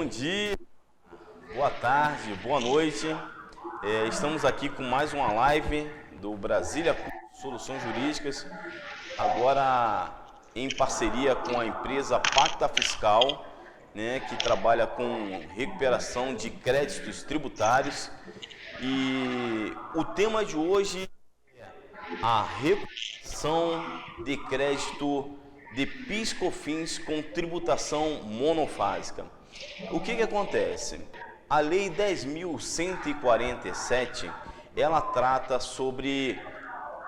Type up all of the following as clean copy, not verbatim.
bom dia, boa tarde, boa noite. Estamos aqui com mais uma live do Brasília Soluções Jurídicas, agora em parceria com a empresa Pacta Fiscal, né, que trabalha com recuperação de créditos tributários. E o tema de hoje é a recuperação de crédito de PIS/COFINS com tributação monofásica. O que acontece? A Lei 10.147, ela trata sobre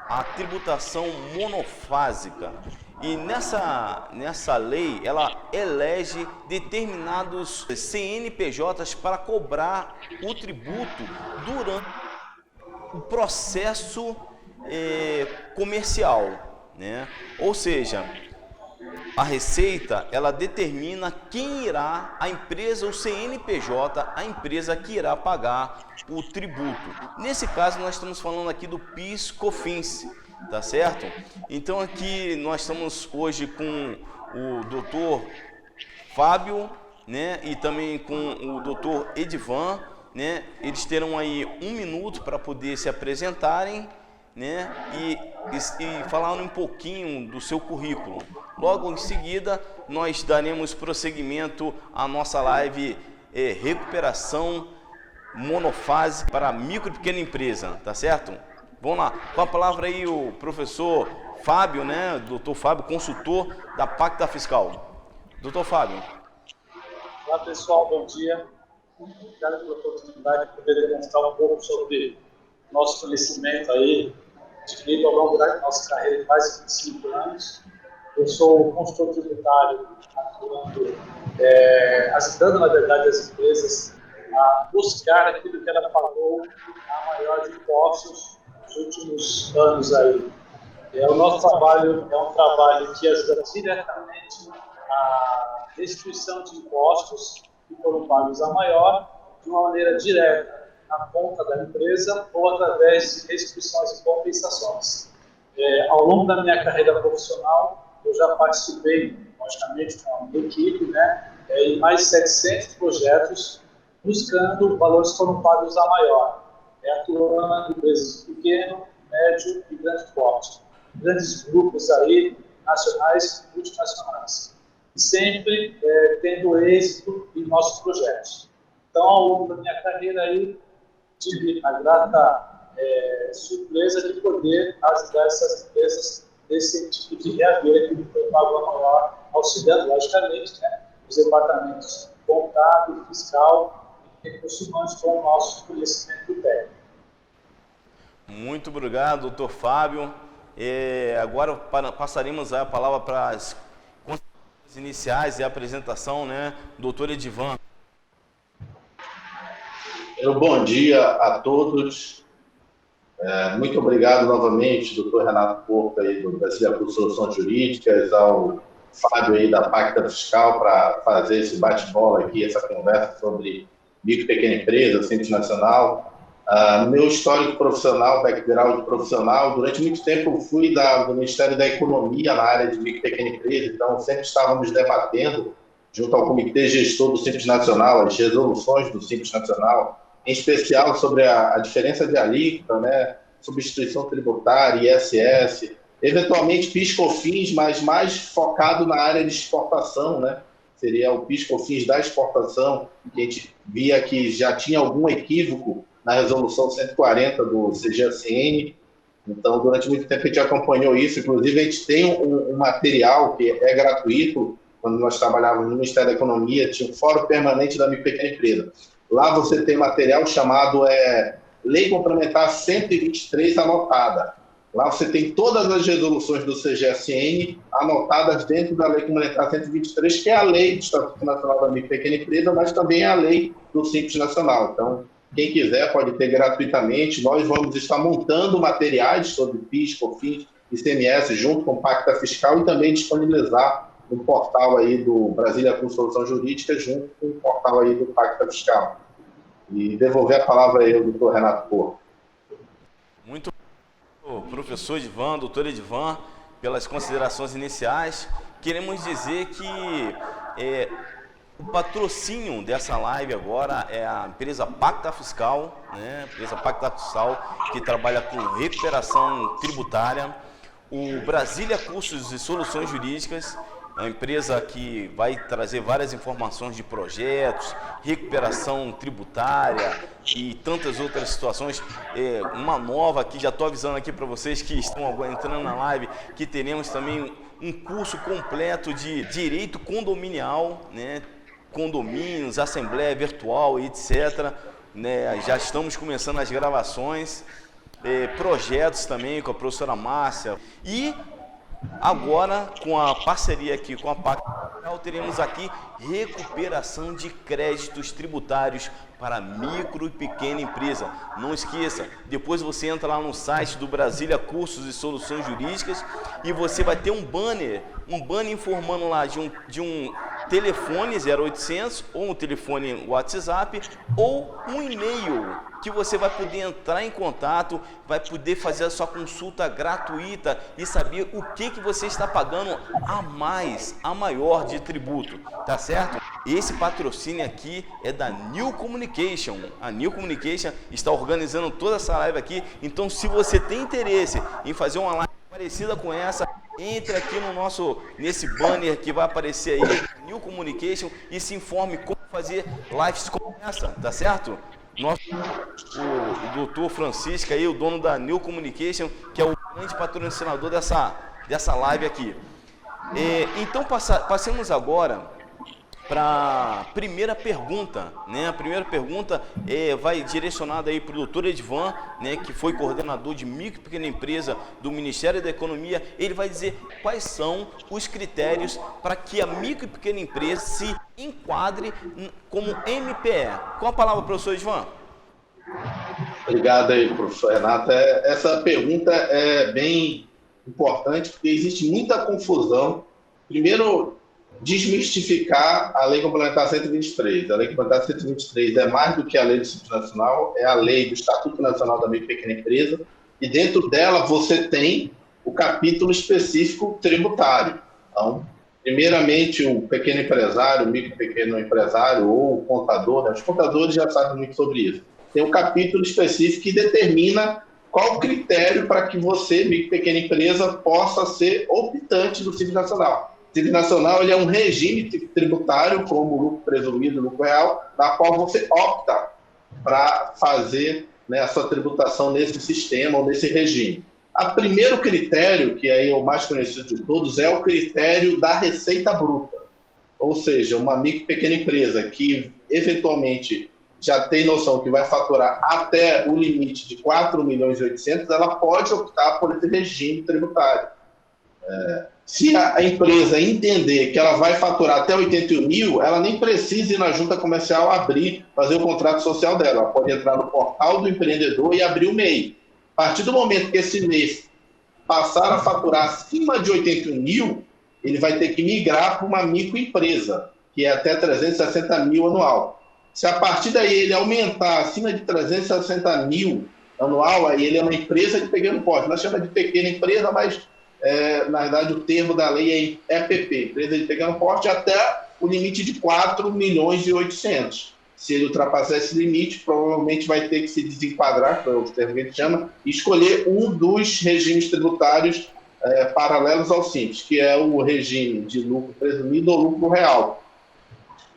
a tributação monofásica. E nessa lei, ela elege determinados CNPJs para cobrar o tributo durante o processo comercial, né? Ou seja, a Receita, ela determina quem irá, a empresa, o CNPJ, a empresa que irá pagar o tributo. Nesse caso, nós estamos falando aqui do PIS/COFINS, tá certo? Então aqui nós estamos hoje com o doutor Fábio, né, e também com o doutor Edivan, né? Eles terão aí 1 minuto para poder se apresentarem, né, e falar um pouquinho do seu currículo. Logo em seguida, nós daremos prosseguimento à nossa live Recuperação Monofásica para Micro e Pequena Empresa, tá certo? Vamos lá, com a palavra aí o professor Fábio, né, doutor Fábio, consultor da Pacta Fiscal. Doutor Fábio. Olá pessoal, bom dia. Obrigado pela oportunidade de poder demonstrar um pouco sobre nosso conhecimento aí, adquirido ao longo da nossa carreira de mais de 25 anos. Eu sou consultor tributário, atuando, ajudando, na verdade, as empresas a buscar aquilo que ela pagou a maior de impostos nos últimos anos aí. O nosso trabalho é um trabalho que ajuda diretamente a restituição de impostos que foram pagos a maior, de uma maneira direta, na conta da empresa ou através de restituições e compensações. Ao longo da minha carreira profissional, eu já participei, logicamente, com a minha equipe, né, em mais de 700 projetos, buscando valores que foram pagos a maior, atuando em empresas de pequeno, médio e grande porte, grandes grupos aí, nacionais e multinacionais, e sempre tendo êxito em nossos projetos. Então, ao longo da minha carreira aí, tive a grata surpresa de poder ajudar essas empresas nesse tipo de reaver que foi pago a maior, auxiliando, logicamente, né, os departamentos contábil, fiscal e recursos humanos com o nosso conhecimento técnico. Muito obrigado, doutor Fábio. Agora passaremos a palavra para as considerações iniciais e a apresentação, né, doutor Edivan. Bom dia a todos. Muito obrigado novamente, doutor Renato Porto, aí, do Brasília Soluções Jurídicas, ao Fábio aí da Pacta Fiscal, para fazer esse bate-bola aqui, essa conversa sobre micro e pequena empresa, Simples Nacional. Meu histórico profissional, background profissional, durante muito tempo eu fui do Ministério da Economia na área de micro e pequena empresa, então sempre estávamos debatendo, junto ao Comitê Gestor do Simples Nacional, as resoluções do Simples Nacional, em especial sobre a diferença de alíquota, né, substituição tributária, ISS, eventualmente PIS/COFINS, mas mais focado na área de exportação, né, seria o PIS/COFINS da exportação, que a gente via que já tinha algum equívoco na resolução 140 do CGACN. Então, durante muito tempo a gente acompanhou isso, inclusive a gente tem um material que é gratuito. Quando nós trabalhávamos no Ministério da Economia, tinha um Fórum Permanente da Micro e Pequena Empresa. Lá você tem material chamado Lei Complementar 123 anotada. Lá você tem todas as resoluções do CGACN anotadas dentro da Lei Complementar 123, que é a lei do Estatuto Nacional da Micro e Pequena Empresa, mas também é a lei do Simples Nacional. Então, quem quiser pode ter gratuitamente. Nós vamos estar montando materiais sobre PIS, COFINS, ICMS, junto com o Pacta Fiscal, e também disponibilizar no portal aí do Brasília Soluções Jurídicas, junto com o portal aí do Pacta Fiscal. E devolver a palavra aí ao doutor Renato Porto. Muito obrigado, professor Edivan, doutor Edivan, pelas considerações iniciais. Queremos dizer que O patrocínio dessa live agora é a empresa Pacta Fiscal, né? A empresa Pacta Fiscal, que trabalha com recuperação tributária. O Brasília Cursos e Soluções Jurídicas, a empresa que vai trazer várias informações de projetos, recuperação tributária e tantas outras situações. Uma nova aqui, já estou avisando aqui para vocês que estão agora entrando na live, que teremos também um curso completo de direito condominial, né? Condomínios, assembleia virtual, etc. Né? Já estamos começando as gravações, projetos também com a professora Márcia. E agora, com a parceria aqui com a Pacta, teremos aqui recuperação de créditos tributários para micro e pequena empresa. Não esqueça, depois você entra lá no site do Brasília Cursos e Soluções Jurídicas e você vai ter um banner informando lá de um telefone 0800 ou um telefone WhatsApp ou um e-mail que você vai poder entrar em contato, vai poder fazer a sua consulta gratuita e saber o que você está pagando a maior de tributo, tá certo? Esse patrocínio aqui é da New Communication. A New Communication está organizando toda essa live aqui, então se você tem interesse em fazer uma live parecida com essa, entre aqui nesse banner que vai aparecer aí, New Communication, e se informe como fazer lives como essa, tá certo? O doutor Francisco aí, o dono da New Communication, que é o grande patrocinador dessa live aqui. Então passemos agora para a primeira pergunta, né? A primeira pergunta vai direcionada aí para o doutor Edvan, né, que foi coordenador de micro e pequena empresa do Ministério da Economia. Ele vai dizer quais são os critérios para que a micro e pequena empresa se enquadre como MPE. Com a palavra, professor Edvan. Obrigado aí, professor Renato. Essa pergunta é bem importante, porque existe muita confusão. Primeiro, desmistificar a Lei Complementar 123. A Lei Complementar 123 é mais do que a Lei do Simples Nacional, é a lei do Estatuto Nacional da Micro e Pequena Empresa, e dentro dela você tem o capítulo específico tributário. Então, primeiramente, o pequeno empresário, o micro e pequeno empresário ou o contador, né? Os contadores já sabem muito sobre isso. Tem um capítulo específico que determina qual o critério para que você, micro e pequena empresa, possa ser optante do Simples Nacional. O Simples Nacional ele é um regime tributário, como lucro presumido, lucro real, na qual você opta para fazer, né, a sua tributação nesse sistema ou nesse regime. O primeiro critério, que é o mais conhecido de todos, é o critério da receita bruta. Ou seja, uma micro e pequena empresa que, eventualmente, já tem noção que vai faturar até o limite de 4.800.000, ela pode optar por esse regime tributário. Se a empresa entender que ela vai faturar até 81 mil, ela nem precisa ir na junta comercial fazer o contrato social dela. Ela pode entrar no portal do empreendedor e abrir o MEI. A partir do momento que esse mês passar a faturar acima de 81 mil, ele vai ter que migrar para uma microempresa, que é até 360 mil anual. Se a partir daí ele aumentar acima de 360 mil anual, aí ele é uma empresa de pequeno porte. Nós chamamos de pequena empresa, mas na verdade o termo da lei é EPP, empresa de pequeno porte, até o limite de 4.800.000. Se ele ultrapassar esse limite, provavelmente vai ter que se desenquadrar, que é o termo que a gente chama, e escolher um dos regimes tributários paralelos ao Simples, que é o regime de lucro presumido ou lucro real.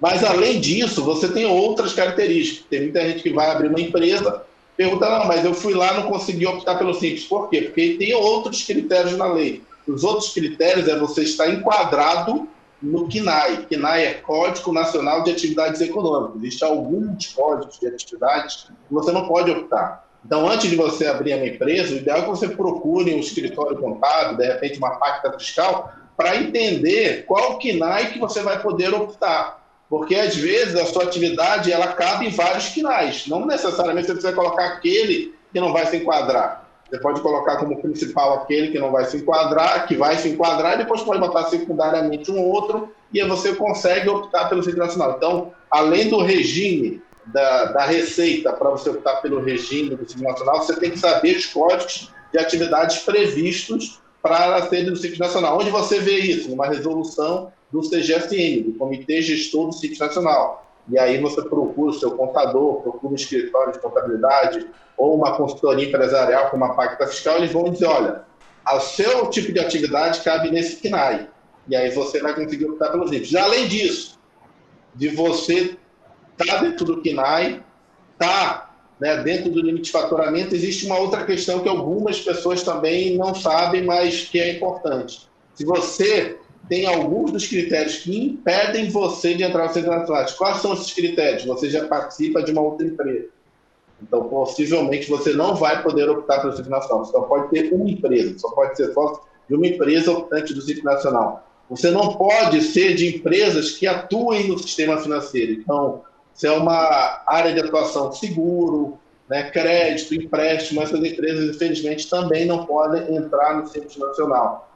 Mas, além disso, você tem outras características. Tem muita gente que vai abrir uma empresa, pergunta, não, mas eu fui lá e não consegui optar pelo Simples. Por quê? Porque tem outros critérios na lei. Os outros critérios é você estar enquadrado no CNAE. CNAE é Código Nacional de Atividades Econômicas. Existem alguns códigos de atividades que você não pode optar. Então, antes de você abrir uma empresa, o ideal é que você procure um escritório contábil, de repente uma pacta fiscal, para entender qual CNAE que você vai poder optar. Porque, às vezes, a sua atividade ela cabe em vários CNAEs. Não necessariamente você precisa colocar aquele que não vai se enquadrar. Você pode colocar como principal aquele que não vai se enquadrar, que vai se enquadrar, e depois pode botar secundariamente um outro, e aí você consegue optar pelo Simples Nacional. Então, além do regime da receita, para você optar pelo regime do Simples Nacional, você tem que saber os códigos de atividades previstos para serem do Simples Nacional. Onde você vê isso? Numa resolução do CGSN, do Comitê Gestor do Simples Nacional. E aí você procura o seu contador, procura um escritório de contabilidade ou uma consultoria empresarial com uma pacta fiscal, eles vão dizer, olha, o seu tipo de atividade cabe nesse CNAE. E aí você vai conseguir optar pelos IPs. Além disso, de você estar dentro do CNAE, dentro do limite de faturamento, existe uma outra questão que algumas pessoas também não sabem, mas que é importante. Se você tem alguns dos critérios que impedem você de entrar no Simples Nacional, quais são esses critérios? Você já participa de uma outra empresa. Então, possivelmente, você não vai poder optar pelo Simples Nacional. Você só pode ter uma empresa, só pode ser sócio de uma empresa optante do Simples Nacional. Você não pode ser de empresas que atuem no sistema financeiro. Então, se é uma área de atuação seguro, crédito, empréstimo, essas empresas, infelizmente, também não podem entrar no Simples Nacional.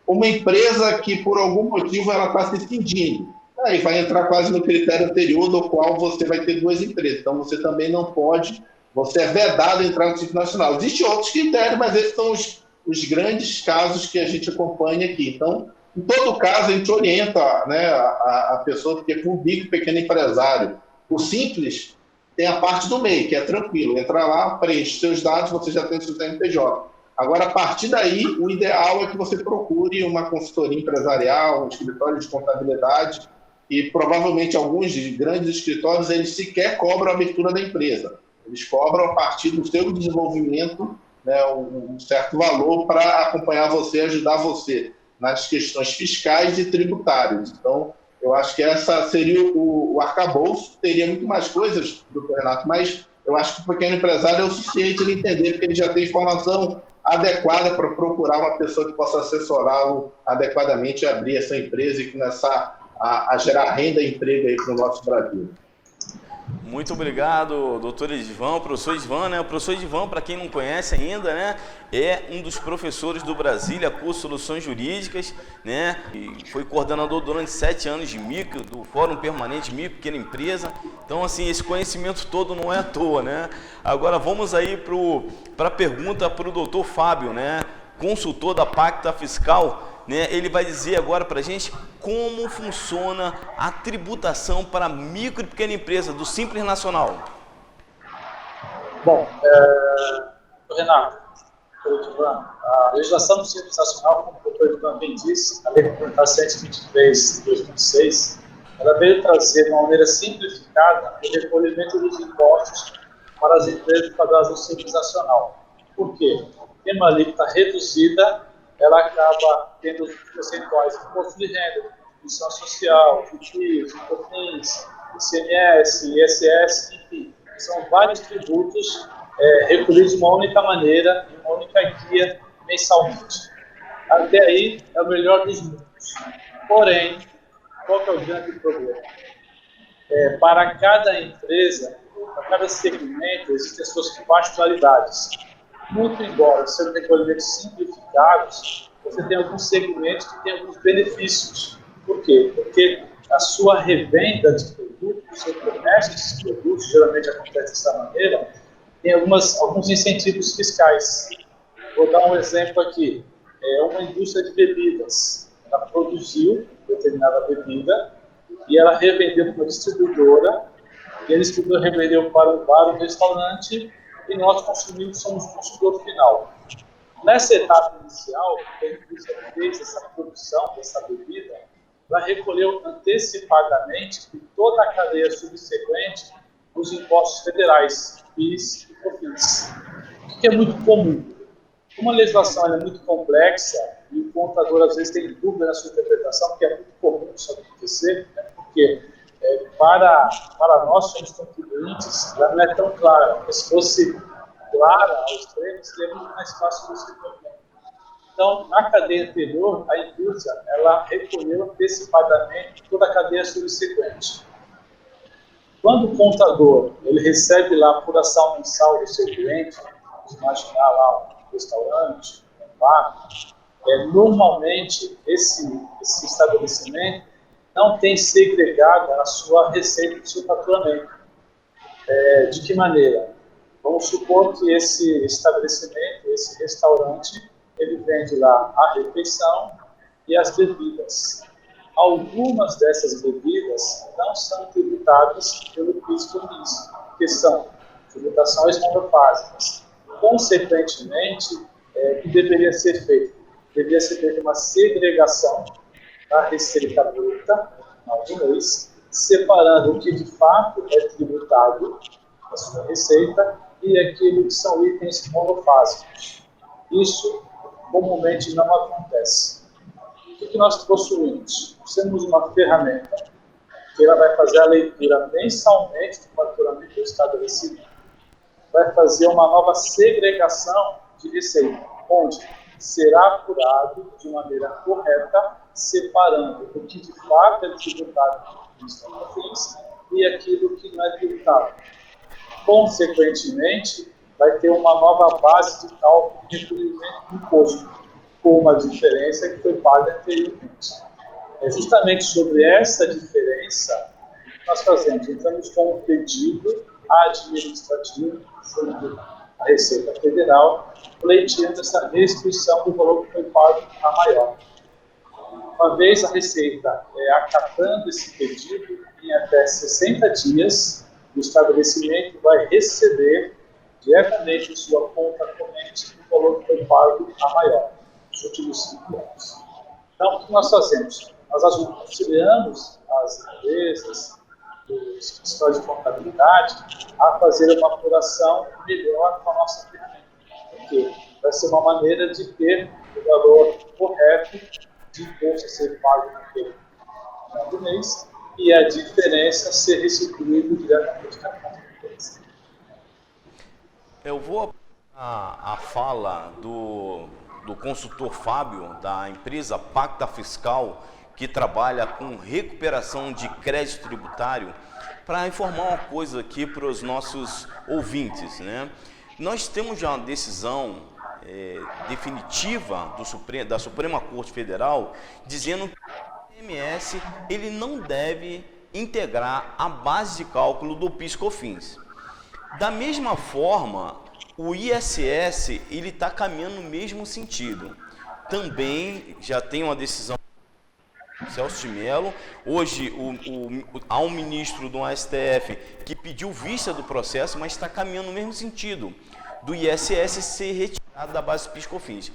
Uma empresa que, por algum motivo, ela está se extinguindo, aí vai entrar quase no critério anterior, do qual você vai ter duas empresas. Então, você também não pode, você é vedado a entrar no Simples Nacional. Existem outros critérios, mas esses são os grandes casos que a gente acompanha aqui. Então, em todo caso, a gente orienta a pessoa, porque para um pequeno empresário, o Simples tem a parte do MEI, que é tranquilo. Entra lá, preenche seus dados, você já tem seu CNPJ. Agora, a partir daí, o ideal é que você procure uma consultoria empresarial, um escritório de contabilidade, e provavelmente alguns grandes escritórios, eles sequer cobram a abertura da empresa. Eles cobram a partir do seu desenvolvimento, um certo valor para acompanhar você, ajudar você nas questões fiscais e tributárias. Então, eu acho que essa seria o arcabouço. Teria muito mais coisas, doutor Renato, mas eu acho que o pequeno empresário é o suficiente ele entender, porque ele já tem informação adequada para procurar uma pessoa que possa assessorá-lo adequadamente e abrir essa empresa e começar a gerar renda e emprego aí para o nosso Brasil. Muito obrigado, doutor Edivan, professor Edivan, né? O professor Edivan, para quem não conhece ainda, né, é um dos professores do Brasília Curso Soluções Jurídicas, né? E foi coordenador durante 7 anos de micro, do Fórum Permanente Micro Pequena Empresa. Então, assim, esse conhecimento todo não é à toa, né? Agora vamos aí para a pergunta para o doutor Fábio, né? Consultor da Pacta Fiscal. Ele vai dizer agora para a gente como funciona a tributação para micro e pequena empresa do Simples Nacional. Bom, Renato, a legislação do Simples Nacional, como o doutor Ivan bem disse, a Lei Complementar 123 de 2006, ela veio trazer de uma maneira simplificada o recolhimento dos impostos para as empresas quadradas do Simples Nacional. Por quê? Tem uma alíquota reduzida, ela acaba tendo os percentuais de imposto de renda, contribuição social, PIS, COFINS, ICMS, ISS, enfim, são vários tributos recolhidos de uma única maneira, em uma única guia, mensalmente. Até aí é o melhor dos mundos. Porém, qual que é o grande problema? Para cada empresa, para cada segmento, existem suas particularidades. Muito embora sejam recolhimentos simplificados, você tem alguns segmentos que têm alguns benefícios. Por quê? Porque a sua revenda de produtos, o seu comércio de produtos, geralmente acontece dessa maneira, tem alguns incentivos fiscais. Vou dar um exemplo aqui. Uma indústria de bebidas. Ela produziu determinada bebida e ela revendeu para uma distribuidora, e a distribuidora revendeu para um bar, um restaurante, e nós consumimos, somos o consumidor final. Nessa etapa inicial, a indústria fez essa produção dessa bebida, ela recolheu antecipadamente em toda a cadeia subsequente os impostos federais, PIS e COFINS, o que é muito comum. Como a legislação é muito complexa e o contador às vezes tem dúvida na sua interpretação, porque é muito comum isso acontecer, porque para nós, somos contribuintes, ela não é tão clara, porque se fosse clara ao extremo, seria muito mais fácil você entender. Então, na cadeia anterior, a indústria ela recolheu antecipadamente toda a cadeia subsequente. Quando o contador ele recebe lá a apuração mensal do seu cliente, vamos imaginar lá um restaurante, um bar, normalmente esse estabelecimento não tem segregado a sua receita do seu faturamento. De que maneira? Vamos supor que esse estabelecimento, esse restaurante, ele vende lá a refeição e as bebidas. Algumas dessas bebidas não são tributadas pelo PIS/COFINS, que são tributações monofásicas. Consequentemente, o que deveria ser feito? Deveria ser feita uma segregação da receita bruta, final do mês, separando o que de fato é tributado da sua receita e aquilo que são itens monofásicos. Isso comumente não acontece. O que nós possuímos? Temos uma ferramenta que ela vai fazer a leitura mensalmente do faturamento do estabelecimento, vai fazer uma nova segregação de receita, onde será apurado de maneira correta, separando o que de fato é tributado nos fins e aquilo que não é tributado. Consequentemente, vai ter uma nova base de cálculo de recolhimento do imposto, com uma diferença que foi paga anteriormente. É justamente sobre essa diferença que nós fazemos. Entramos com um pedido administrativo junto à Receita Federal, pleiteando essa restrição do valor que foi pago a maior. Uma vez a Receita acatando esse pedido, em até 60 dias, o estabelecimento vai receber diretamente em sua conta corrente o valor que foi pago a maior, nos últimos 5 anos. Então, o que nós fazemos? Nós auxiliamos as empresas, os escritórios de contabilidade, a fazer uma apuração melhor com a nossa ferramenta. Porque vai ser uma maneira de ter o valor correto de imposto a ser pago naquele final do mês e a diferença ser restituída diretamente na conta da empresa. Eu vou a fala do consultor Fábio, da empresa Pacta Fiscal, que trabalha com recuperação de crédito tributário, para informar uma coisa aqui para os nossos ouvintes, né? Nós temos já uma decisão definitiva da Suprema Corte Federal dizendo que o ICMS ele não deve integrar a base de cálculo do PIS/COFINS. Da mesma forma, o ISS ele está caminhando no mesmo sentido. Também já tem uma decisão do Celso de Mello. Hoje há um ministro do STF que pediu vista do processo, mas está caminhando no mesmo sentido, do ISS ser retirado da base PIS/COFINS.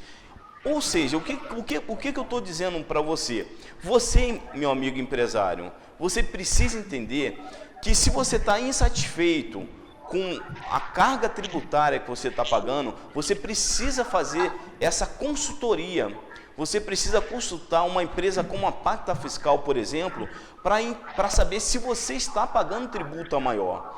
Ou seja, o que eu estou dizendo para você? Você, meu amigo empresário, você precisa entender que se você está insatisfeito com a carga tributária que você está pagando, você precisa fazer essa consultoria. Você precisa consultar uma empresa como a Pacta Fiscal, por exemplo, para saber se você está pagando tributo a maior.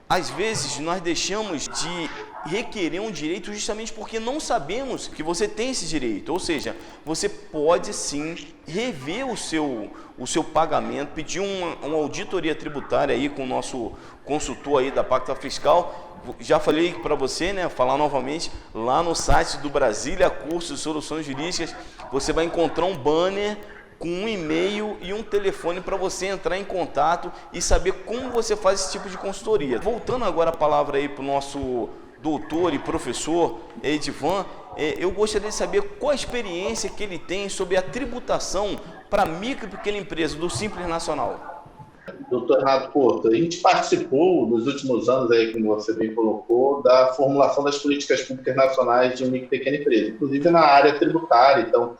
Às vezes, nós deixamos de requerer um direito justamente porque não sabemos que você tem esse direito. Ou seja, você pode sim rever o seu pagamento, pedir uma auditoria tributária aí com o nosso consultor aí da Pacta Fiscal. Já falei para você, né? Falar novamente, lá no site do Brasília Cursos de Soluções Jurídicas, você vai encontrar um banner com um e-mail e um telefone para você entrar em contato e saber como você faz esse tipo de consultoria. Voltando agora a palavra aí para o nosso doutor e professor Edivan, eu gostaria de saber qual a experiência que ele tem sobre a tributação para micro e pequena empresa do Simples Nacional. Doutor Renato Porto, a gente participou nos últimos anos, aí, como você bem colocou, da formulação das políticas públicas nacionais de micro e pequena empresa, inclusive na área tributária. Então,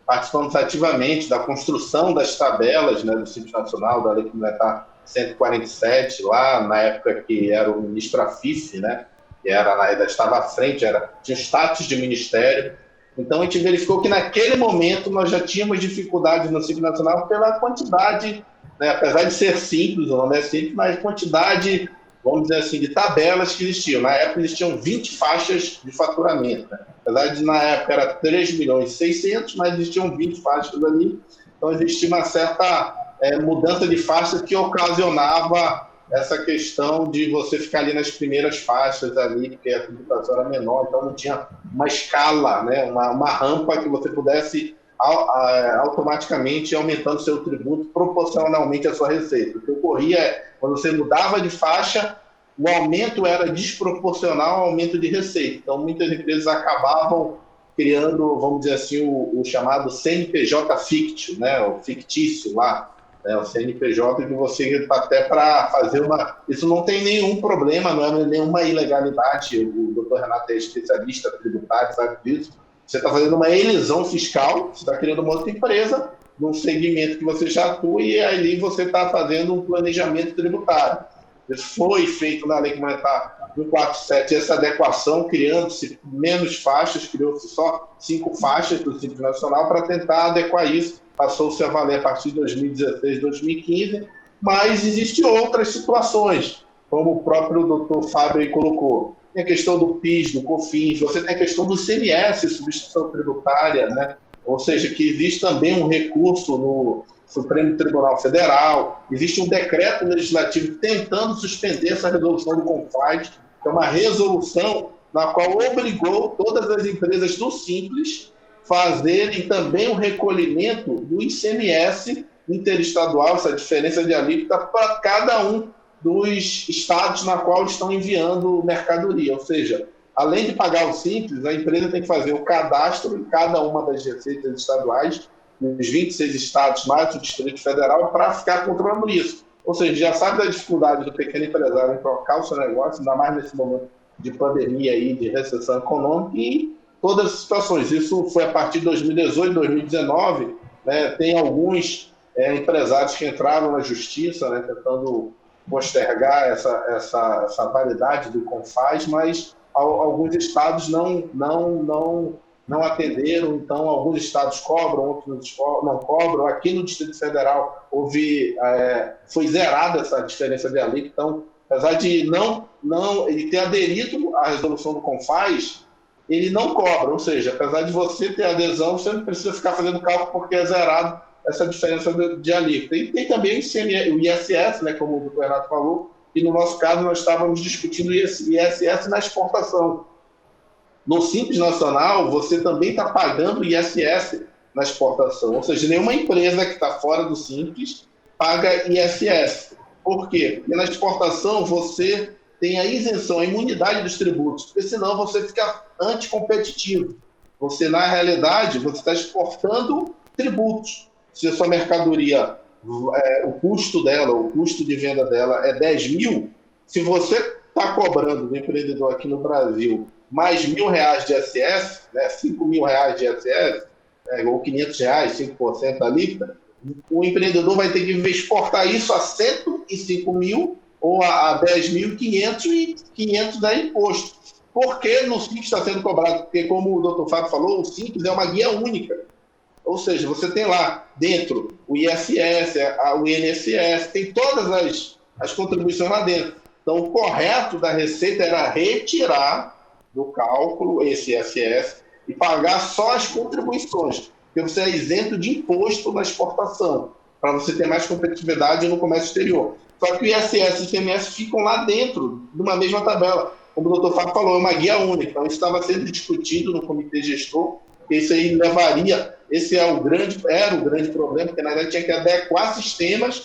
participamos ativamente da construção das tabelas, né, do Simples Nacional, da Lei Complementar 147, lá na época que era o ministro Afif, né, que estava à frente, tinha status de ministério. Então, a gente verificou que naquele momento nós já tínhamos dificuldades no Simples Nacional pela quantidade, né, apesar de ser simples, o nome é simples, mas quantidade, vamos dizer assim, de tabelas que existiam. Na época existiam 20 faixas de faturamento, né? Apesar de na época era 3.600.000, mas existiam 20 faixas ali. Então existia uma certa mudança de faixa que ocasionava essa questão de você ficar ali nas primeiras faixas ali, porque a tributação era menor, então não tinha uma escala, né? uma rampa que você pudesse automaticamente aumentando seu tributo proporcionalmente à sua receita. O que ocorria quando você mudava de faixa, o aumento era desproporcional ao aumento de receita. Então, muitas empresas acabavam criando, vamos dizer assim, o chamado CNPJ fictício, né? O fictício lá, né? O CNPJ que você até para fazer uma... Isso não tem nenhum problema, não é nenhuma ilegalidade, o doutor Renato é especialista tributário, sabe disso. Você está fazendo uma elisão fiscal, você está criando uma outra empresa num segmento que você já atua e ali você está fazendo um planejamento tributário. Isso foi feito na Lei Complementar 147, essa adequação, criando-se menos faixas, criou-se só 5 faixas do Simples Nacional para tentar adequar isso. Passou-se a valer a partir de 2016, 2015, mas existem outras situações, como o próprio doutor Fábio aí colocou. Tem a questão do PIS, do COFINS, você tem a questão do CMS, substituição tributária, né? Ou seja, que existe também um recurso no Supremo Tribunal Federal, existe um decreto legislativo tentando suspender essa resolução do CONFAS, que é uma resolução na qual obrigou todas as empresas do Simples fazerem também o recolhimento do ICMS interestadual, essa diferença de alíquota, para cada um dos estados na qual estão enviando mercadoria. Ou seja, além de pagar o Simples, a empresa tem que fazer o cadastro em cada uma das receitas estaduais, nos 26 estados mais o Distrito Federal, para ficar controlando isso. Ou seja, já sabe da dificuldade do pequeno empresário em trocar o seu negócio, ainda mais nesse momento de pandemia e de recessão econômica, e todas as situações. Isso foi a partir de 2018, 2019, né, tem alguns empresários que entraram na justiça, né, tentando postergar essa validade do CONFAS, mas alguns estados não atenderam, então alguns estados cobram, outros não cobram. Aqui no Distrito Federal foi zerada essa diferença de alíquota, então, apesar de ele ter aderido à resolução do CONFAS, ele não cobra, ou seja, apesar de você ter adesão, você não precisa ficar fazendo cálculo porque é zerado essa diferença de alíquota. E tem também o ISS, né, como o doutor Renato falou, e no nosso caso nós estávamos discutindo o ISS na exportação. No Simples Nacional, você também está pagando ISS na exportação, ou seja, nenhuma empresa que está fora do Simples paga ISS. Por quê? Porque na exportação você tem a isenção, a imunidade dos tributos, porque senão você fica anticompetitivo. Você, na realidade, você está exportando tributos. Se a sua mercadoria, o custo dela, o custo de venda dela é 10 mil, se você está cobrando do empreendedor aqui no Brasil mais R$1.000 de ISS, né, R$5.000 de ISS, ou R$500, 5% da alíquota, o empreendedor vai ter que exportar isso a 105 mil ou a 10.500 e 500 é imposto. Por que no Simples está sendo cobrado? Porque, como o doutor Fábio falou, o Simples é uma guia única. Ou seja, você tem lá dentro o ISS, o INSS, tem todas as contribuições lá dentro. Então, o correto da Receita era retirar do cálculo esse ISS e pagar só as contribuições, porque você é isento de imposto na exportação, para você ter mais competitividade no comércio exterior. Só que o ISS e o ICMS ficam lá dentro, numa mesma tabela. Como o doutor Fábio falou, é uma guia única. Então, isso estava sendo discutido no comitê gestor, porque isso aí levaria... era o grande problema, porque na verdade tinha que adequar sistemas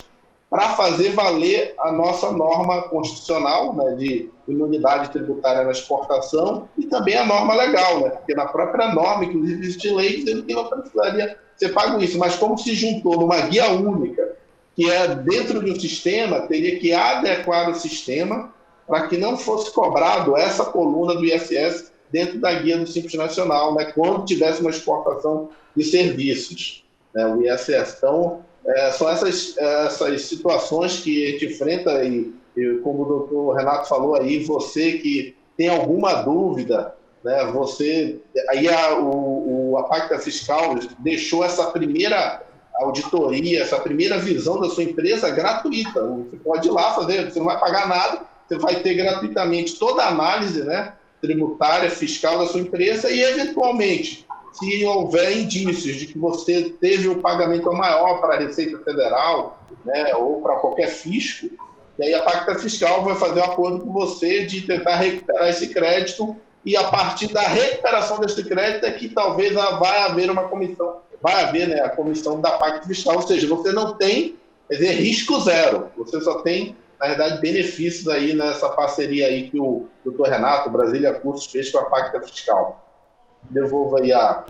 para fazer valer a nossa norma constitucional, né, de imunidade tributária na exportação e também a norma legal, né, porque na própria norma, inclusive, existe lei dizendo que não precisaria ser pago isso, mas como se juntou numa guia única, que é dentro de um sistema, teria que adequar o sistema para que não fosse cobrado essa coluna do ISS dentro da guia do Simples Nacional, né, quando tivesse uma exportação de serviços, né, o ISS. Então, são essas situações que a gente enfrenta e como o doutor Renato falou aí, você que tem alguma dúvida, né, aí a Pacta Fiscal deixou essa primeira auditoria, essa primeira visão da sua empresa gratuita. Você pode ir lá fazer, você não vai pagar nada, você vai ter gratuitamente toda a análise, né, tributária, fiscal da sua empresa e, eventualmente, se houver indícios de que você teve um pagamento maior para a Receita Federal, né, ou para qualquer fisco, e aí a Pacta Fiscal vai fazer um acordo com você de tentar recuperar esse crédito e, a partir da recuperação desse crédito, é que talvez vai haver uma comissão, né, a comissão da Pacta Fiscal, ou seja, você não tem, quer dizer, risco zero, você só tem, na verdade, benefícios aí nessa parceria aí que o doutor Renato, Brasília Cursos, fez com a Pacta Fiscal. devolvo aí a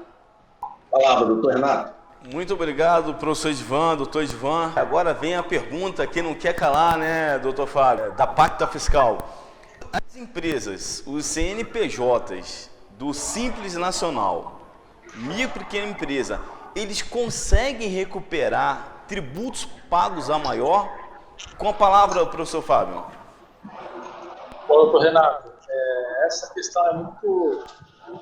palavra, doutor Renato. Muito obrigado, professor Edvan, doutor Edvan. Agora vem a pergunta que não quer calar, né, doutor Fábio, da pacta fiscal. As empresas, os CNPJs do Simples Nacional, micro e pequena empresa, eles conseguem recuperar tributos pagos a maior? Com a palavra, professor Fábio. Bom, doutor Renato, essa questão é muito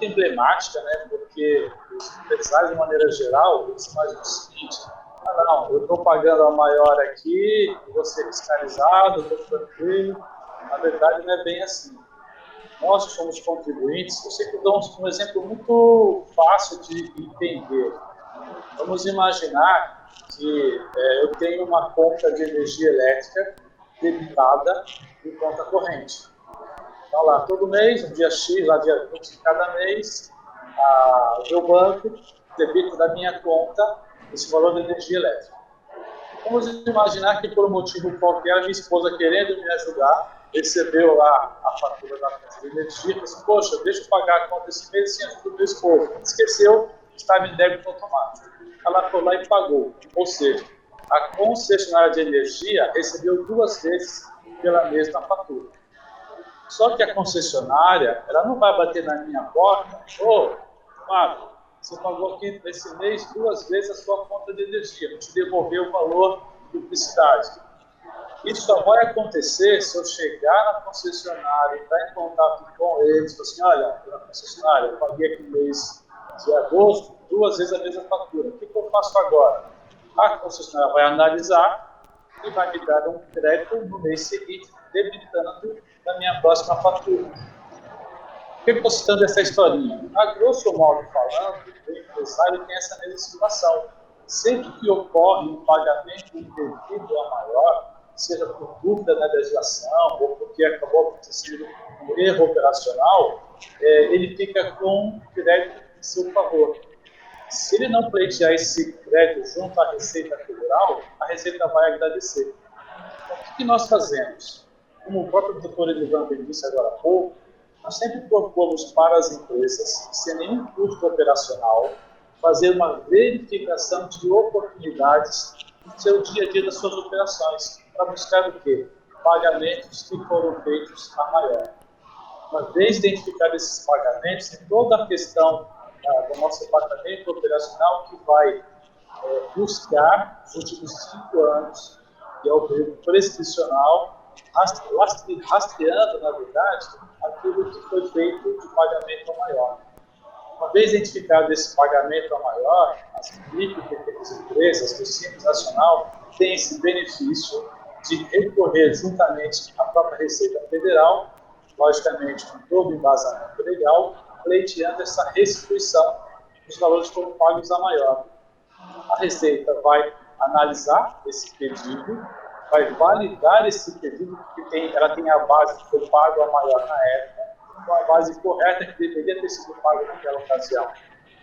emblemática, né? Porque os empresários, de maneira geral, eles imaginam o seguinte: não, eu estou pagando a maior aqui, vou ser fiscalizado, estou tranquilo. Na verdade, não é bem assim. Nós que somos contribuintes, eu sempre dou um exemplo muito fácil de entender. Vamos imaginar que eu tenho uma conta de energia elétrica debitada em conta corrente. Então, lá, todo mês, no dia X, lá dia 20 de cada mês, o meu banco debita da minha conta esse valor de energia elétrica. Vamos imaginar que, por um motivo qualquer, minha esposa, querendo me ajudar, recebeu lá a fatura da conta de energia e falou assim: poxa, deixa eu pagar a conta esse mês sem ajuda do meu esposo. Esqueceu, estava em débito automático. Ela foi lá e pagou. Ou seja, a concessionária de energia recebeu 2 vezes pela mesma fatura. Só que a concessionária, ela não vai bater na minha porta: ô, Fábio, você pagou aqui nesse mês 2 vezes a sua conta de energia, vou te devolver o valor de duplicidade. Isso só vai acontecer se eu chegar na concessionária, entrar em contato com eles, falar assim: olha, concessionária, eu paguei aqui no mês de agosto 2 vezes a mesma fatura, o que eu faço agora? A concessionária vai analisar e vai me dar um crédito no mês seguinte, debitando da minha próxima fatura. Por que eu estou citando essa historinha? A grosso modo falando, o empresário tem essa mesma situação. Sempre que ocorre um pagamento indevido a maior, seja por dúvida na legislação ou porque acabou acontecendo um erro operacional, ele fica com crédito em seu favor. Se ele não pleitear esse crédito junto à Receita Federal, a Receita vai agradecer. Então, o que nós fazemos? Como o próprio doutor Edvan disse agora há pouco, nós sempre propomos para as empresas, sem nenhum custo operacional, fazer uma verificação de oportunidades no seu dia a dia das suas operações, para buscar o quê? Pagamentos que foram feitos a maior. Uma vez identificados esses pagamentos, tem toda a questão do nosso departamento operacional que vai buscar os últimos 5 anos, que é o período prescricional, rastreando, na verdade, aquilo que foi feito de pagamento a maior. Uma vez identificado esse pagamento a maior, as micro e pequenas empresas do Simples Nacional têm esse benefício de recorrer juntamente à própria Receita Federal, logicamente com todo o embasamento legal, pleiteando essa restituição dos valores que foram pagos a maior. A Receita vai analisar esse pedido, vai validar esse pedido, porque ela tem a base que foi pago a maior na época, com a base correta que deveria ter sido pago naquela ocasião.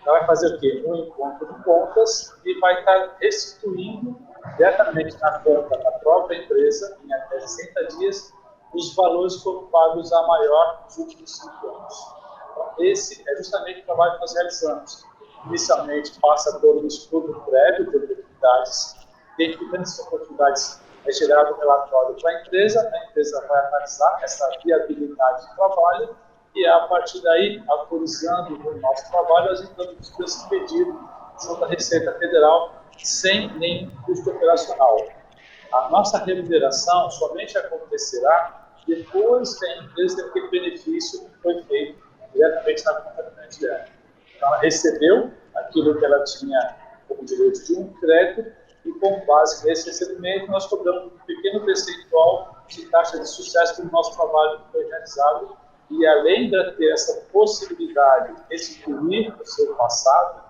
Ela vai fazer o quê? Um encontro de contas e vai estar restituindo diretamente na conta da própria empresa, em até 60 dias, os valores que foram pagos a maior nos últimos 5 anos. Então, esse é justamente o trabalho que nós realizamos. Inicialmente, passa por um estudo prévio de oportunidades. Identificando essas oportunidades, é gerado um relatório para a empresa vai analisar essa viabilidade de trabalho e, a partir daí, autorizando o nosso trabalho, nós entramos esse pedido junto à Receita Federal sem nenhum custo operacional. A nossa remuneração somente acontecerá depois que a empresa tem aquele benefício que foi feito diretamente na conta corrente dela. Então, ela recebeu aquilo que ela tinha como direito de um crédito e, com base nesse recebimento, nós cobramos um pequeno percentual de taxa de sucesso do nosso trabalho que foi realizado. E, além de ter essa possibilidade de excluir o seu passado,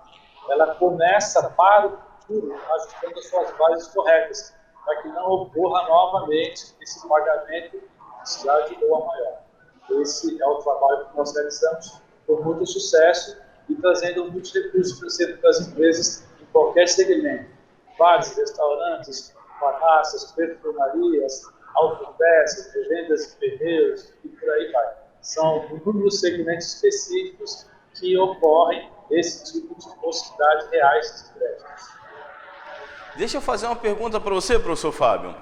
ela começa para o futuro ajustando as suas bases corretas, para que não ocorra novamente esse pagamento de cidade ou a maior. Esse é o trabalho que nós realizamos com muito sucesso e trazendo muitos recursos financeiros para as empresas em qualquer segmento. Bares, restaurantes, farmácias, perfumarias, autopeças, revendas de pneus e por aí vai. São inúmeros segmentos específicos que ocorrem esse tipo de possibilidades reais de créditos. Deixa eu fazer uma pergunta para você, professor Fábio.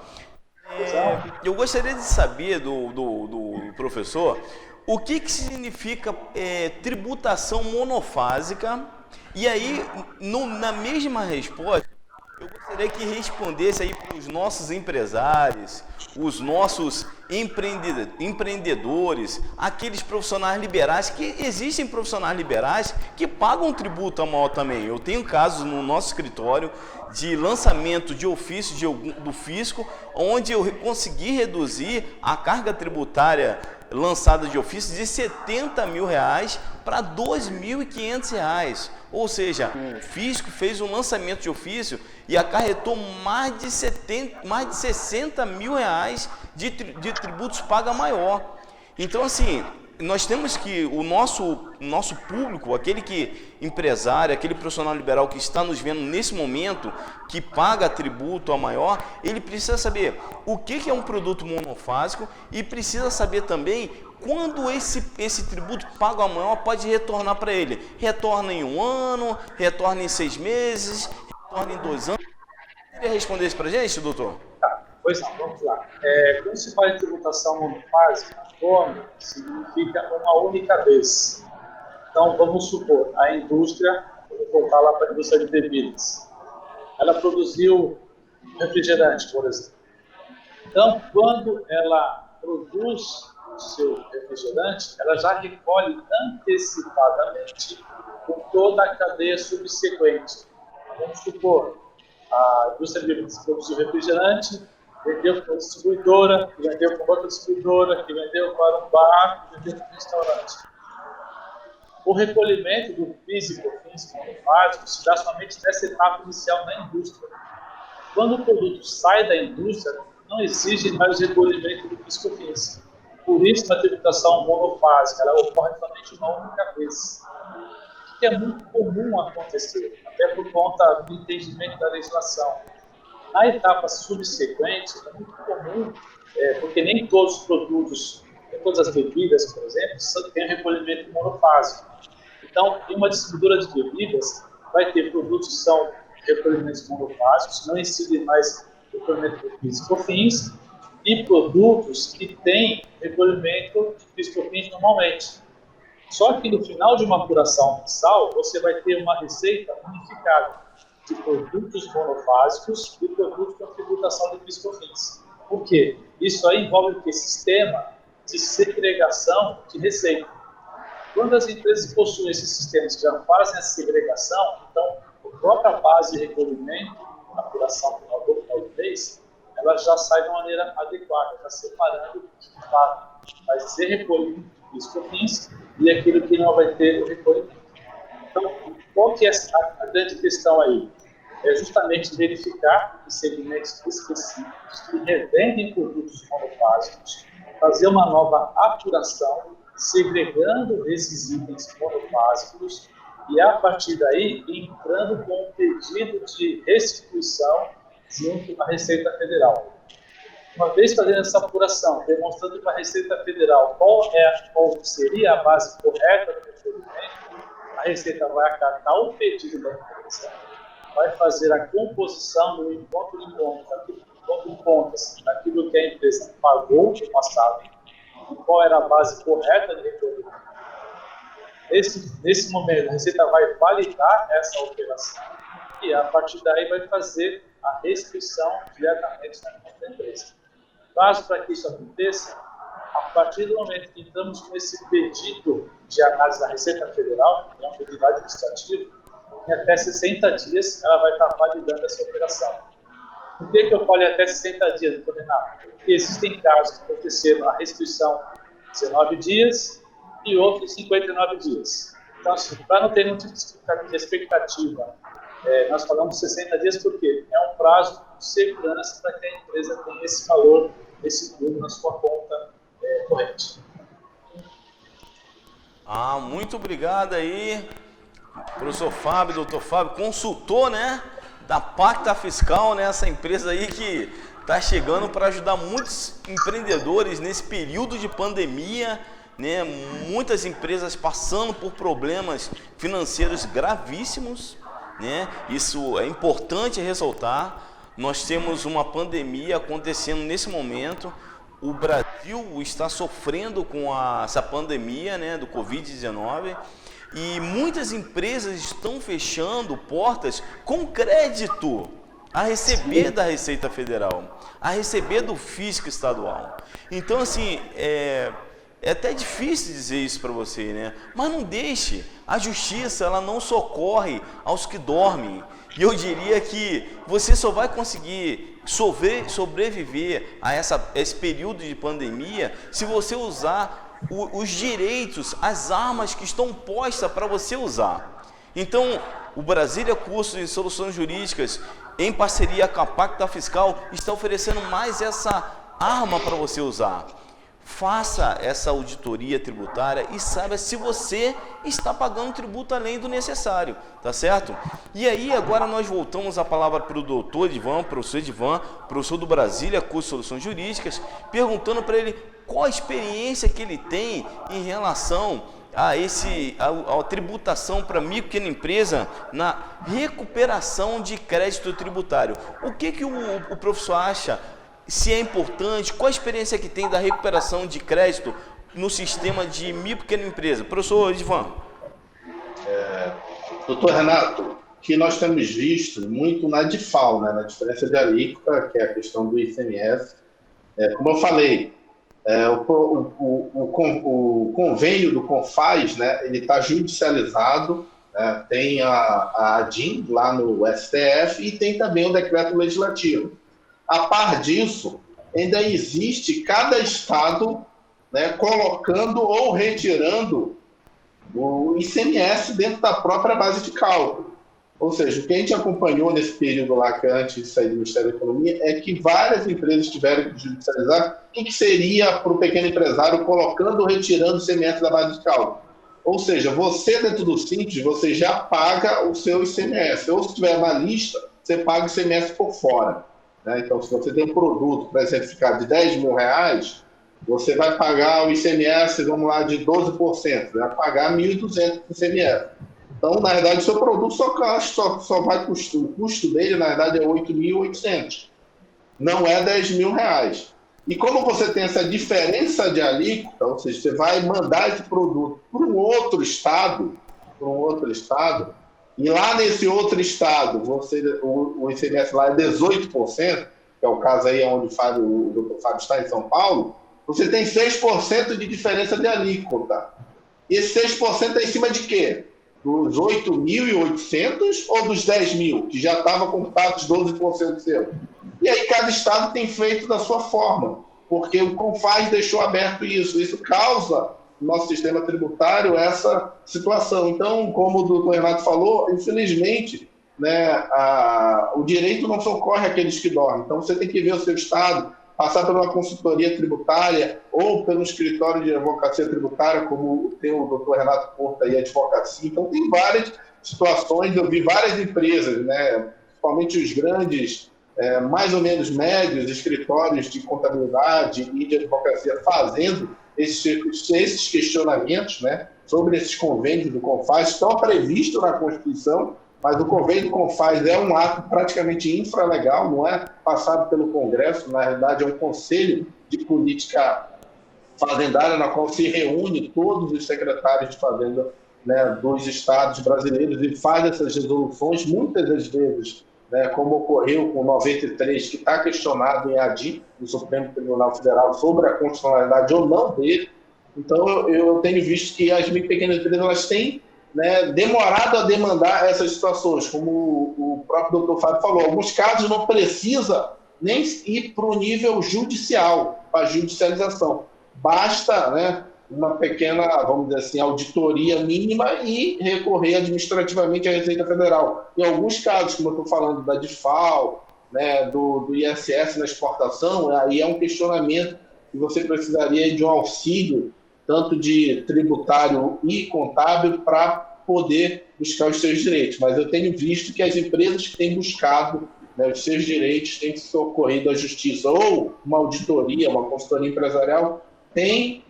Eu gostaria de saber do professor o que significa tributação monofásica, e aí, na mesma resposta, eu gostaria que respondesse aí para os nossos empresários, os nossos empreendedores, aqueles profissionais liberais, que existem profissionais liberais que pagam tributo anual também. Eu tenho casos no nosso escritório de lançamento de ofício do fisco, onde eu consegui reduzir a carga tributária lançada de ofício de R$70 mil para R$2.500. Ou seja, o fisco fez um lançamento de ofício e acarretou mais de R$60 mil de tributos paga maior. Então, assim, nós temos que o nosso público, aquele que empresário, aquele profissional liberal que está nos vendo nesse momento, que paga tributo a maior, ele precisa saber o que é um produto monofásico e precisa saber também quando esse tributo pago a maior pode retornar para ele. Retorna em 1 ano, retorna em 6 meses, retorna em 2 anos. Queria responder isso para a gente, doutor? Pois não, vamos lá. Quando se fala em tributação monofásica, mono significa uma única vez. Então, vamos supor, a indústria, vou voltar lá para a indústria de bebidas, ela produziu refrigerante, por exemplo. Então, quando ela produz o seu refrigerante, ela já recolhe antecipadamente com toda a cadeia subsequente. Vamos supor, a indústria de bebidas produziu refrigerante, vendeu para uma distribuidora, que vendeu para outra distribuidora, que vendeu para um bar, que vendeu para um restaurante. O recolhimento do PIS e COFINS monofásico se dá somente nessa etapa inicial na indústria. Quando o produto sai da indústria, não exige mais o recolhimento do PIS e COFINS. Por isso, a tributação monofásica ela ocorre somente uma única vez. O que é muito comum acontecer, até por conta do entendimento da legislação. Na etapa subsequente, é muito comum, porque nem todos os produtos, todas as bebidas, por exemplo, têm recolhimento monofásico. Então, em uma distribuidora de bebidas, vai ter produtos que são recolhimentos monofásicos, não incidem mais recolhimento do PIS e COFINS, e produtos que têm recolhimento de PIS e COFINS normalmente. Só que no final de uma apuração mensal, você vai ter uma receita unificada de produtos monofásicos e produtos com tributação de PIS e COFINS. Por quê? Isso aí envolve o quê? Sistema de segregação de receita. Quando as empresas possuem esses sistemas que já fazem essa segregação, então, a própria base de recolhimento, a apuração final do mês, ela já sai de uma maneira adequada, já separando o que de fato vai ser recolhido de PIS e COFINS e aquilo que não vai ter o recolhimento. Então, qual que é a grande questão aí? É justamente verificar os segmentos específicos que revendem produtos monofásicos, fazer uma nova apuração, segregando esses itens monofásicos e, a partir daí, entrando com um pedido de restituição junto à Receita Federal. Uma vez fazendo essa apuração, demonstrando para a Receita Federal qual seria a base correta do recolhimento, a Receita vai acatar o pedido da empresa, vai fazer a composição do encontro de contas daquilo que a empresa pagou no passado, e qual era a base correta de recolhimento. Nesse momento, a Receita vai validar essa operação e, a partir daí, vai fazer a restrição diretamente na conta da empresa. Caso para que isso aconteça, a partir do momento que entramos com esse pedido de análise da Receita Federal, que é um pedido administrativo, em até 60 dias ela vai estar validando essa operação. Por que eu falei até 60 dias, doutor Renato? Porque existem casos que aconteceram a restrição 19 dias e outros 59 dias. Então, assim, para não ter nenhum tipo de expectativa, nós falamos 60 dias porque é um prazo de segurança para que a empresa tenha esse valor, esse lucro na sua conta corrente. Muito obrigado aí, professor Fábio, doutor Fábio, consultor, né, da Pacta Fiscal, né, essa empresa aí que está chegando para ajudar muitos empreendedores nesse período de pandemia, né? Muitas empresas passando por problemas financeiros gravíssimos, né? Isso é importante ressaltar. Nós temos uma pandemia acontecendo nesse momento. O Brasil está sofrendo com essa pandemia, né, do Covid-19, e muitas empresas estão fechando portas com crédito a receber da Receita Federal, a receber do fisco estadual. Então, assim, é até difícil dizer isso para você, né? Mas não deixe. A justiça, ela não socorre aos que dormem. E eu diria que você só vai conseguir sobreviver a esse período de pandemia se você usar os direitos, as armas que estão postas para você usar. Então, o Brasília Cursos de Soluções Jurídicas, em parceria com a Pacta Fiscal, está oferecendo mais essa arma para você usar. Faça essa auditoria tributária e saiba se você está pagando tributo além do necessário, tá certo? E aí agora nós voltamos a palavra para o doutor Edivan, professor do Brasília Curso de Soluções Jurídicas, perguntando para ele qual a experiência que ele tem em relação a tributação para micro e pequena empresa na recuperação de crédito tributário. O que o professor acha? Se é importante, qual a experiência que tem da recuperação de crédito no sistema de micro e pequena empresa? Professor Edivan. Doutor Renato, que nós temos visto muito na DIFAL, né, na diferença de alíquota, que é a questão do ICMS. Como eu falei, o convênio do CONFAZ, né, ele está judicializado, né, tem a ADIM lá no STF e tem também o decreto legislativo. A par disso, ainda existe cada estado, né, colocando ou retirando o ICMS dentro da própria base de cálculo. Ou seja, o que a gente acompanhou nesse período lá, que antes de sair do Ministério da Economia, é que várias empresas tiveram que judicializar o que seria para o pequeno empresário colocando ou retirando o ICMS da base de cálculo. Ou seja, você dentro do Simples, você já paga o seu ICMS. Ou se tiver uma lista, você paga o ICMS por fora. Então, se você tem um produto, por exemplo, ficar de R$10 mil, você vai pagar o ICMS, vamos lá, de 12%, você vai pagar 1.200 de ICMS. Então, na verdade, o seu produto só vai custar, o custo dele, na verdade, é 8.800, não é R$10 mil. E como você tem essa diferença de alíquota, ou seja, você vai mandar esse produto para um outro estado, e lá nesse outro estado, o ICMS lá é 18%, que é o caso aí onde o doutor Fábio está em São Paulo, você tem 6% de diferença de alíquota. Esse 6% é em cima de quê? Dos 8.800 ou dos 10 mil, que já estava computado os 12% seu? E aí cada estado tem feito da sua forma, porque o CONFAZ deixou aberto isso. Isso causa no nosso sistema tributário essa situação. Então, como o doutor Renato falou, infelizmente, né, o direito não socorre aqueles que dormem. Então, você tem que ver o seu estado, passar por uma consultoria tributária ou pelo escritório de advocacia tributária, como tem o doutor Renato Porta e a advocacia. Então, tem várias situações. Eu vi várias empresas, né, principalmente os grandes, mais ou menos médios, escritórios de contabilidade e de advocacia fazendo esses questionamentos, né, sobre esses convênios do CONFAZ. Estão previstos na Constituição, mas o convênio do CONFAZ é um ato praticamente infralegal, não é passado pelo Congresso, na realidade é um conselho de política fazendária, na qual se reúne todos os secretários de fazenda, né, dos estados brasileiros e faz essas resoluções, muitas das vezes, né, como ocorreu com o 93, que está questionado em ADI, no Supremo Tribunal Federal, sobre a constitucionalidade ou não dele. Então, eu tenho visto que as micro e pequenas empresas elas têm, né, demorado a demandar essas situações, como o próprio doutor Fábio falou. Em alguns casos não precisa nem ir para o nível judicial, para a judicialização. Basta, né, uma pequena, vamos dizer assim, auditoria mínima e recorrer administrativamente à Receita Federal. Em alguns casos, como eu estou falando da DIFAL, né, do ISS na exportação, aí é um questionamento que você precisaria de um auxílio, tanto de tributário e contábil, para poder buscar os seus direitos. Mas eu tenho visto que as empresas que têm buscado, né, os seus direitos têm socorrido à justiça, ou uma auditoria, uma consultoria empresarial, tem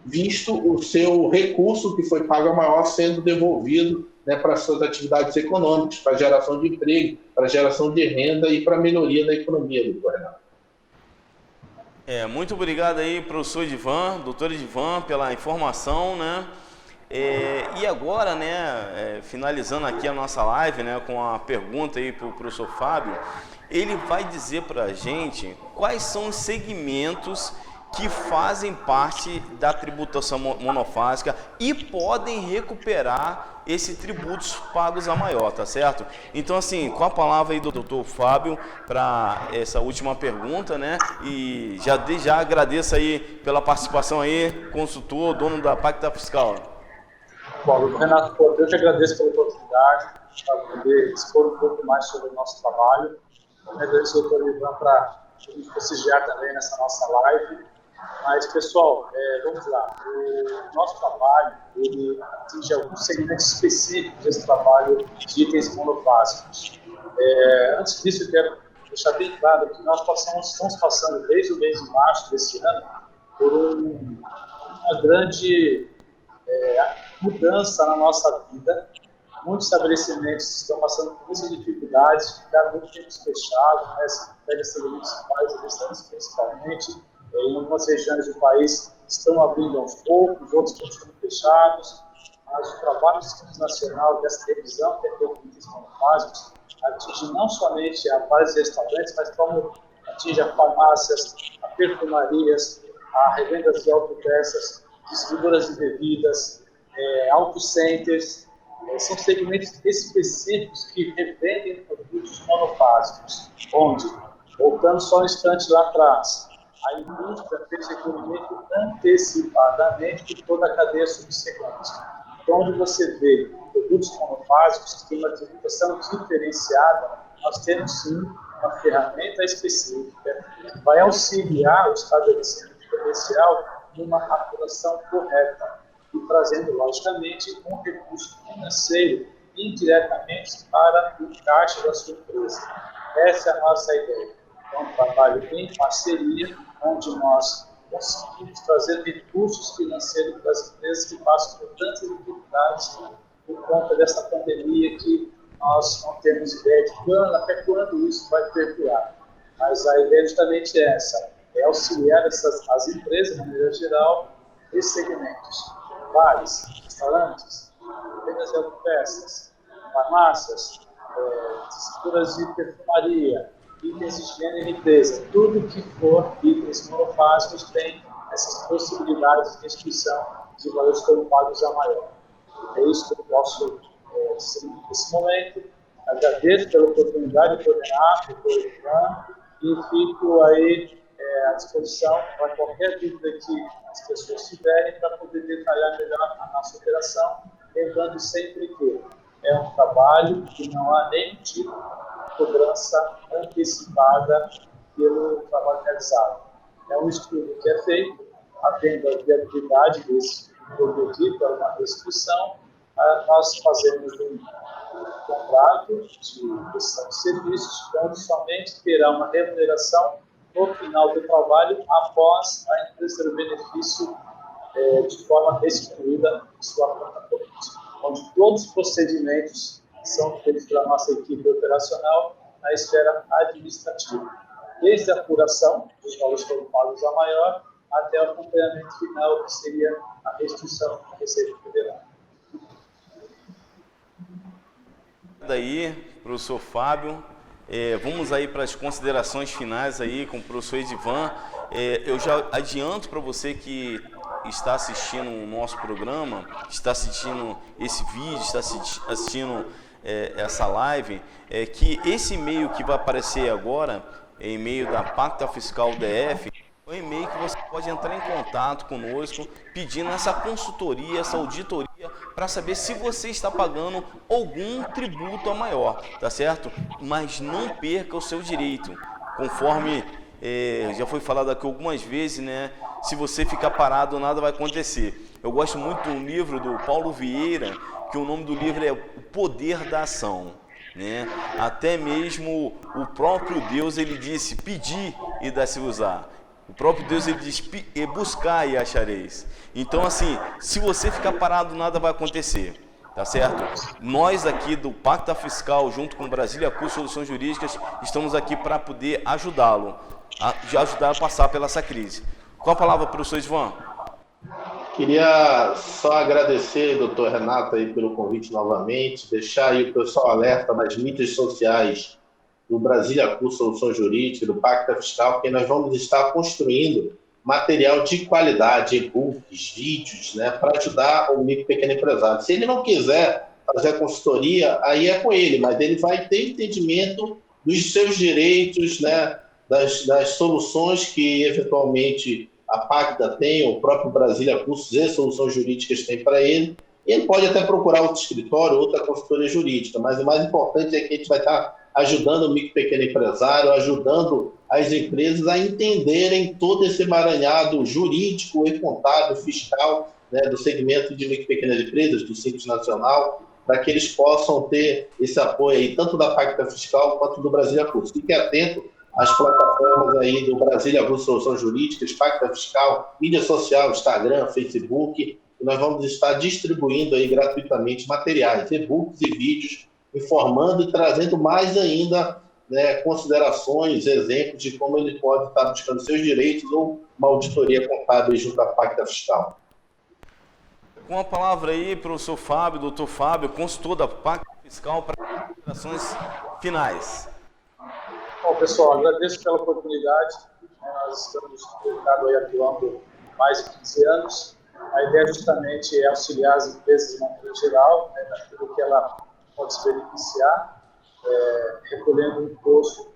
visto o seu recurso que foi pago a maior sendo devolvido, né, para as suas atividades econômicas, para a geração de emprego, para a geração de renda e para a melhoria da economia, doutor Renato. Muito obrigado aí, professor Edivan, doutor Edivan, pela informação, né? E agora, né, finalizando aqui a nossa live, né, com a pergunta aí para o professor Fábio, ele vai dizer para a gente quais são os segmentos que fazem parte da tributação monofásica e podem recuperar esses tributos pagos a maior, tá certo? Então, assim, com a palavra aí do doutor Fábio para essa última pergunta, né? E já agradeço aí pela participação aí, consultor, dono da Pacta Fiscal. Bom, Renato, eu te agradeço pela oportunidade para poder expor um pouco mais sobre o nosso trabalho. Agradeço ao doutor Ivan para nos prestigiar também nessa nossa live. Mas, pessoal, vamos lá. O nosso trabalho, ele atinge alguns segmentos específicos desse trabalho de itens monofásicos. Antes disso, eu quero deixar bem claro que nós estamos passando, desde o mês de março desse ano, por uma grande mudança na nossa vida. Muitos estabelecimentos estão passando por muitas dificuldades, ficaram muito tempo fechados, né? Estabelecimentos municipais, principalmente, em algumas regiões do país estão abrindo aos poucos, outros estão fechados, mas o trabalho do Simples Nacional, dessa revisão que é feita com itens monofásicos, atinge não somente a vários restaurantes, mas como atinge a farmácias, a perfumarias, a revendas de autopeças, distribuidoras de bebidas, autocenters. São segmentos específicos que revendem produtos monofásicos, onde, voltando só um instante lá atrás, a indústria fez recolhimento antecipadamente de toda a cadeia subsequente. Então, onde você vê produtos monofásicos que têm uma tributação diferenciada, nós temos sim uma ferramenta específica que vai auxiliar o estabelecimento comercial numa apuração correta e trazendo, logicamente, um recurso financeiro indiretamente para o caixa da sua empresa. Essa é a nossa ideia. É um trabalho em parceria, onde nós conseguimos trazer recursos financeiros para as empresas que passam por tantas dificuldades por conta dessa pandemia que nós não temos ideia de até quando isso vai perdurar. Mas a ideia justamente é essa, é auxiliar as empresas, de maneira geral, esses segmentos. Bares, restaurantes, vendas de autopeças, farmácias, distribuidoras de perfumaria, itens de higiene e limpeza, tudo que for itens monofásicos tem essas possibilidades de restrição de valores pagos a maior. É isso que eu posso dizer nesse momento. Agradeço pela oportunidade de coordenar, e fico aí à disposição para qualquer dúvida que as pessoas tiverem para poder detalhar melhor a nossa operação, lembrando sempre que é um trabalho que não há nenhum tipo de cobrança antecipada pelo trabalho realizado. É um estudo que é feito, havendo a viabilidade desse produto para uma restrição, nós fazemos um contrato de prestação de serviços, onde somente terá uma remuneração no final do trabalho, após a empresa ter o benefício de forma restituída de sua conta corrente, onde todos os procedimentos são feitos pela nossa equipe operacional na esfera administrativa, desde a apuração dos valores pagos a maior até o acompanhamento final, que seria a restituição da Receita Federal. Daí, professor Fábio, vamos aí para as considerações finais aí com o professor Edivan. Eu já adianto para você que está assistindo o nosso programa, está assistindo esse vídeo, está assistindo essa live, que esse e-mail que vai aparecer agora, e-mail da Pacta Fiscal DF, é um e-mail que você pode entrar em contato conosco, pedindo essa consultoria, essa auditoria, para saber se você está pagando algum tributo a maior, tá certo? Mas não perca o seu direito, conforme já foi falado aqui algumas vezes, né? Se você ficar parado, nada vai acontecer. Eu gosto muito de um livro do Paulo Vieira, que o nome do livro é O Poder da Ação, né? Até mesmo o próprio Deus, ele disse, pedir e dá-se usar. O próprio Deus, ele diz, buscar e achareis. Então, assim, se você ficar parado, nada vai acontecer. Tá certo? Nós aqui do Pacta Fiscal, junto com Brasília Cursos Soluções Jurídicas, estamos aqui para poder ajudá-lo, ajudar a passar pela essa crise. Com a palavra, professor Isvan. Queria só agradecer, doutor Renato, aí, pelo convite novamente, deixar aí o pessoal alerta nas mídias sociais do Brasília Cursos Soluções Jurídicas, do Pacta Fiscal, porque nós vamos estar construindo material de qualidade, e-books, vídeos, né, para ajudar o micro e pequeno empresário. Se ele não quiser fazer a consultoria, aí é com ele, mas ele vai ter entendimento dos seus direitos, né, das soluções que, eventualmente, a Pacta tem, o próprio Brasília Cursos e Soluções Jurídicas tem para ele. Ele pode até procurar outro escritório, outra consultoria jurídica, mas o mais importante é que a gente vai estar ajudando o micro e pequeno empresário, ajudando as empresas a entenderem todo esse emaranhado jurídico e contábil, fiscal, né, do segmento de micro e pequenas empresas, do Simples Nacional, para que eles possam ter esse apoio aí, tanto da Pacta Fiscal quanto do Brasília Cursos. Fique atento às plataformas aí do Brasília Cursos Soluções Jurídicas, Pacta Fiscal, mídia social, Instagram, Facebook, e nós vamos estar distribuindo aí gratuitamente materiais, e-books e vídeos, informando e trazendo mais ainda, né, considerações, exemplos de como ele pode estar buscando seus direitos ou uma auditoria contábil junto à Pacta Fiscal. Com a palavra aí, professor Fábio, doutor Fábio, consultor da Pacta Fiscal, para considerações finais. Bom, pessoal, agradeço pela oportunidade. Nós estamos aí atuando há mais de 15 anos. A ideia justamente é auxiliar as empresas de maneira geral, né, naquilo que ela pode se beneficiar, recolhendo o imposto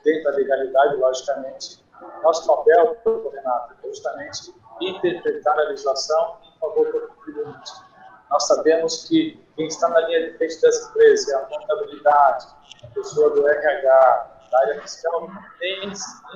dentro da legalidade, logicamente. Nosso papel, Renato, é justamente interpretar a legislação em favor do contribuinte. Nós sabemos que quem está na linha de frente das empresas é a contabilidade, a pessoa do RH, da área fiscal, nem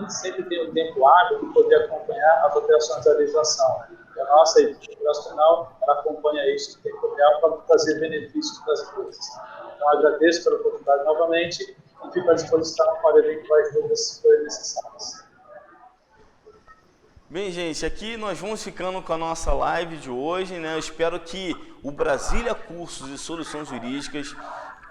sempre tem um tempo hábil de poder acompanhar as operações da legislação. A nossa equipe operacional, ela acompanha isso em tempo real para trazer benefícios para as empresas. Então, agradeço pela oportunidade novamente e fico à disposição para eventuais dúvidas se forem necessárias. Bem, gente, aqui nós vamos ficando com a nossa live de hoje, né? Eu espero que o Brasília Cursos e Soluções Jurídicas,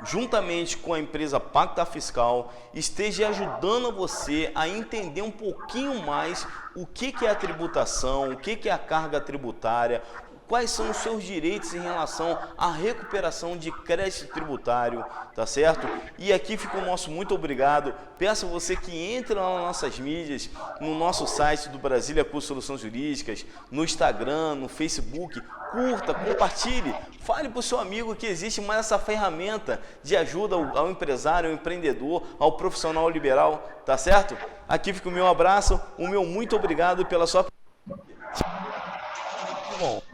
juntamente com a empresa Pacta Fiscal, esteja ajudando você a entender um pouquinho mais o que é a tributação, o que é a carga tributária, quais são os seus direitos em relação à recuperação de crédito tributário, tá certo? E aqui fica o nosso muito obrigado. Peço a você que entre lá nas nossas mídias, no nosso site do Brasília Cursos e Soluções Jurídicas, no Instagram, no Facebook, curta, compartilhe, fale para o seu amigo que existe mais essa ferramenta de ajuda ao empresário, ao empreendedor, ao profissional liberal, tá certo? Aqui fica o meu abraço, o meu muito obrigado pela sua... Bom.